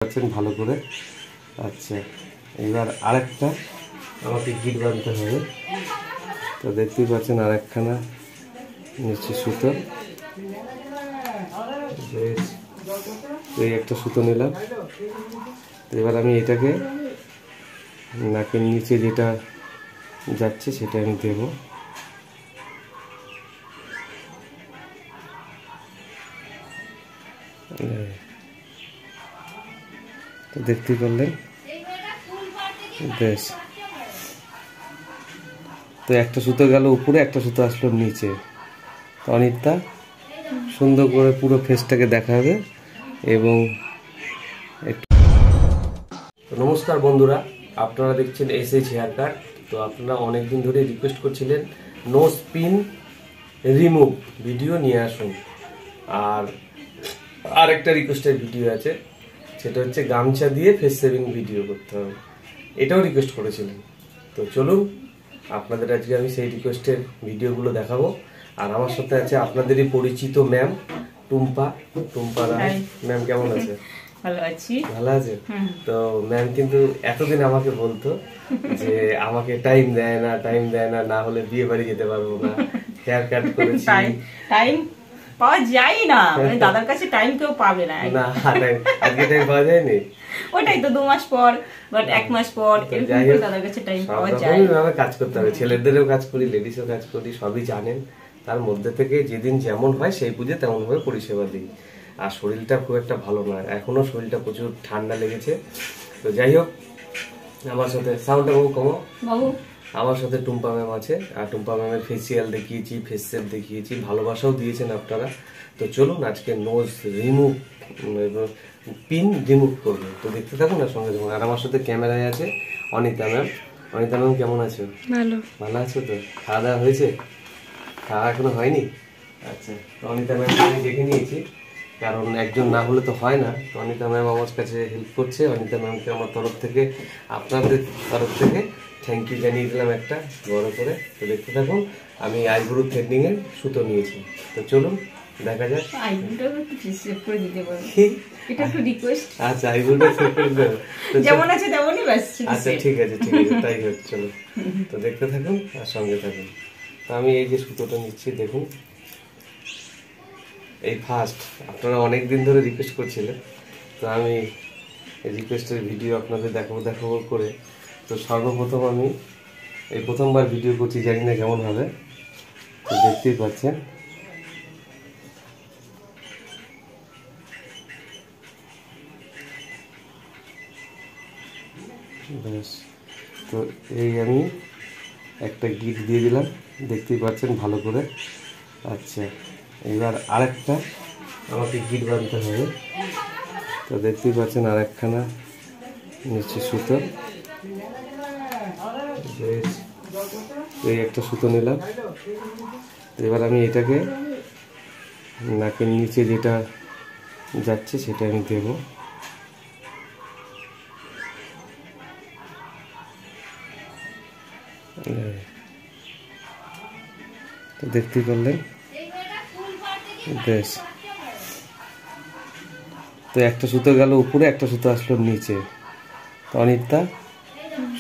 পাচ্ছেন ভালো করে। আচ্ছা, এবার আরেকটা আমাকে গিট বাঁধতে হবে। তো দেখতেই পাচ্ছেন আরেকখানা নিচে সুতো, এই একটা সুতো নিলাম। এবার আমি এটাকে নাকের নিচে যেটা যাচ্ছে সেটা আমি দেবো। তো দেখতেই পারলেন, বেশ। তো একটা সুতো গেল উপরে, একটা সুতো আসলো নিচে। তো অনেকটা সুন্দর করে পুরো ফেসটাকে দেখা হবে। এবং নমস্কার বন্ধুরা, আপনারা দেখছেন এসএইচ হেয়ার কাট। তো আপনারা অনেকদিন ধরে রিকোয়েস্ট করছিলেন নো স্পিন রিমুভ ভিডিও নিয়ে আসুন। আর আরেকটা রিকোয়েস্টের ভিডিও আছে, সেটা হচ্ছে গামছা দিয়ে ফেস সেভিং ভিডিও করতে হবে, এটাও রিকোয়েস্ট করেছিলেন। তো চলুন আপনাদের আজকে আমি সেই রিকোয়েস্টের ভিডিওগুলো দেখাবো। আর আমার সাথে আছে আপনাদেরই পরিচিত ম্যাম টুম্পা রায়। ম্যাম কেমন আছে? ভালো আছি। ভালো আছে? তো ম্যাম কিন্তু এতদিন আমাকে বলতো যে আমাকে টাইম দেয় না, না হলে বিয়ে বাড়ি যেতে পারবো না। হেয়ার কাট করেছি, টাইম পাওয়া যায় না, মানে দাদার কাছে টাইম কেউ পাবে না। না আজকে টাইম পাওয়া যায়নি, ওটাই তো 2 মাস পর বাট 1 মাস পর এরকম করে দাদার কাছে টাইম পাওয়া যায়। সব কাজ করতে হবে, ছেলেদেরও কাজ করি, লেডিসও কাজ করি, সবই জানেন। তার মধ্যে থেকে যেদিন যেমন হয় সেই বুঝে তেমন ভাবে পরিষেবা দিই। আর শরীরটা খুব একটা ভালো নয়, এখনো শরীরটা প্রচুর ঠান্ডা লেগেছে। তো যাই হোক, আমার সাথে সাউন্ডটা কমো, আমার সাথে টুম্পা ম্যাম আছে। আর টুম্পা ম্যামের ফেসিয়াল দেখিয়েছি, ফেস সেট দেখিয়েছি, ভালোবাসাও দিয়েছেন আপনারা। তো চলুন আজকে নোজ রিমুভ, পিন রিমুভ করবো। তো দেখতে থাকুন না, সঙ্গে সঙ্গে। আর আমার সাথে ক্যামেরায় আছে অনিতা ম্যাম। অনিতা ম্যাম কেমন আছো? ভালো আছো তো? খাওয়া দাওয়া হয়েছে? খাওয়া এখনো হয়নি? আচ্ছা, তো অনিতা ম্যাম আমি দেখে নিয়েছি, কারণ একজন না হলে তো হয় না। তো অনিতা ম্যাম আমার কাছে হেল্প করছে। অনিতা ম্যামকে আমার তরফ থেকে, আপনাদের তরফ থেকে থ্যাংক ইউ জানিয়ে দিলাম একটা বড় করে। তো দেখতে থাকুন, আমি আইব্রো থ্রেডনিং এর সুতো নিয়েছি। তো চলুন দেখা যাক। আইব্রোটা একটু সেভ করে দিতে পারো, এটা একটু রিকোয়েস্ট। আচ্ছা, আইব্রোটা সেভ করে দেব, যেমন আছে তেমনই বাস। আচ্ছা ঠিক আছে তাই হোক। চলো, তো দেখতে থাকুন আর সঙ্গে থাকুন। তো আমি এই যে সুতোটা নিচ্ছি, দেখুন এই ফার্স্ট। আপনারা অনেক দিন ধরে রিকোয়েস্ট করছিলেন, তো আমি এই রিকোয়েস্টের ভিডিও আপনাদের দেখাবো করে। তো সর্বপ্রথম আমি এই প্রথমবার ভিডিও করছি, জানি না কেমন হবে। তো দেখতেই পাচ্ছেন, বেশ। তো এই আমি একটা গিট দিয়ে দিলাম, দেখতেই পাচ্ছেন ভালো করে। আচ্ছা, এবার আরেকটা আমাকে গিট বাঁধতে হবে। তো দেখতেই পাচ্ছেন আরেকখানা নিচে সুতো, এই একটা সুতো নিলাম। এবার আমি এটাকে নাকের নিচে যেটা যাচ্ছে সেটা আমি দেব। তো দেখতেই পারলেন, বেশ। তো একটা সুতো গেল উপরে, একটা সুতো আসলো নিচে। তো অনেকটা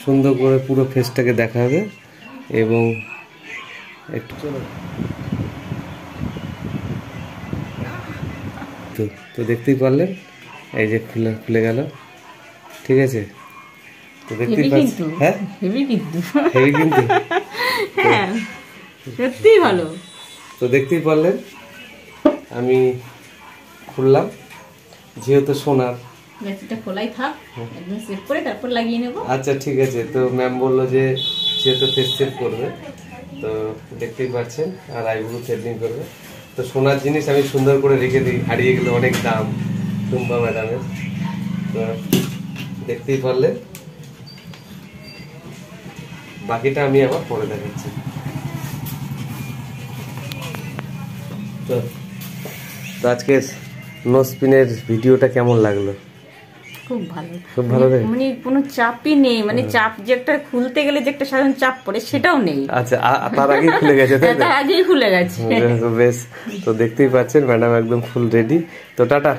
সুন্দর করে পুরো ফেসটাকে দেখা হবে। এবং একটু চলো, তো দেখতেই পারলেন, এই যে খুলে গেল, ঠিক আছে? তো দেখতেই পাচ্ছেন, হ্যাঁ হেভি কিন্তু হ্যাঁ সত্যি ভালো। তো দেখতেই পারলেন আমি খুললাম, যেহেতু সোনার ব্যাটারিটা খোলাই থাক, একদম সেভ করে তারপর লাগিয়ে নেব। আচ্ছা ঠিক আছে। তো ম্যাম বললো যে যেহেতু ফেস সেভ করবে, তো দেখতেই পাচ্ছেন, আর আইব্রো থ্রেডনিং করবে। তো সোনার জিনিস আমি সুন্দর করে রেখে দিই, হারিয়ে গেলে অনেক দাম টুম্পা ম্যাডামের। তো দেখতেই পারলেন, বাকিটা আমি আবার পরে দেখাচ্ছি। তো আজকে নো স্পিনের ভিডিওটা কেমন লাগলো? খুব ভালো, খুব ভালো। মানে কোনো চাপই নেই, মানে চাপ যে একটা খুলতে গেলে যে একটা সাধারণ চাপ পড়ে সেটাও নেই। আচ্ছা, তার আগেই খুলে গেছে, তার আগেই খুলে গেছে। বেশ। তো দেখতেই পাচ্ছেন ম্যাডাম একদম ফুল রেডি। তো টাটা।